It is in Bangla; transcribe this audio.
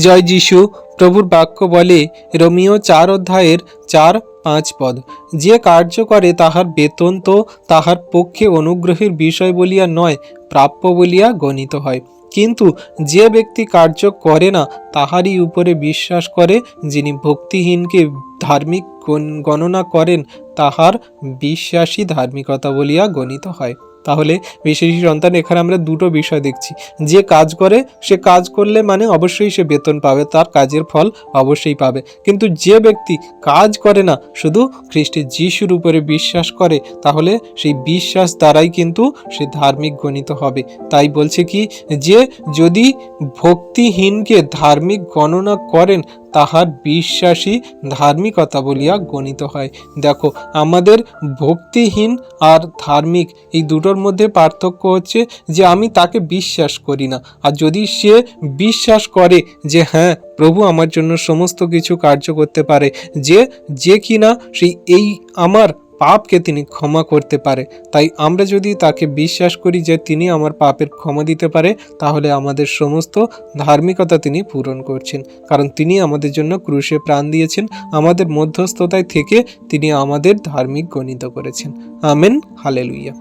জয় যিশু। প্রভুর বাক্য বলে রোমিও 4 অধ্যায়ের 4-5 পদ, যে কার্য করে তাহার বেতন তো তাহার পক্ষে অনুগ্রহের বিষয় বলিয়া নয়, প্রাপ্য বলিয়া গণিত হয়। কিন্তু যে ব্যক্তি কার্য করে না তাহারই উপরে বিশ্বাস করে, যিনি ভক্তিহীনকে ধার্মিক গণনা করেন, তাহার বিশ্বাসী ধার্মিকতা বলিয়া গণিত হয়। তাহলে বিশ্বাসী সন্তান, এখানে আমরা দুটো বিষয় দেখছি। যে কাজ করে সে কাজ করলে মানে অবশ্যই সে বেতন পাবে, তার কাজের ফল অবশ্যই পাবে। কিন্তু যে ব্যক্তি কাজ করে না, শুধু খ্রিস্ট যিশুর উপরে বিশ্বাস করে, তাহলে সেই বিশ্বাস দ্বারাই কিন্তু সে ধার্মিক গণিত হবে। তাই বলছে কি, যে যদি ভক্তিহীনকে ধার্মিক গণনা করেন, তাহার বিশ্বাসী ধার্মিকতা বলিয়া গণিত হয়। দেখো, আমাদের ভক্তিহীন আর ধার্মিক এই দুটোর মধ্যে পার্থক্য হচ্ছে যে আমি তাকে বিশ্বাস করি না। আর যদি সে বিশ্বাস করে যে হ্যাঁ, প্রভু আমার জন্য সমস্ত কিছু কার্য করতে পারে, যে কিনা সেই আমার পাপকে তিনি ক্ষমা করতে পারে, তাই আমরা যদি তাকে বিশ্বাস করি যে তিনি আমার পাপের ক্ষমা দিতে পারে, তাহলে আমাদের সমস্ত ধার্মিকতা তিনি পূরণ করছেন। কারণ তিনি আমাদের জন্য ক্রুশে প্রাণ দিয়েছেন, আমাদের মধ্যস্থতায় থেকে তিনি আমাদের ধার্মিক গণিত করেছেন। Amen, hallelujah.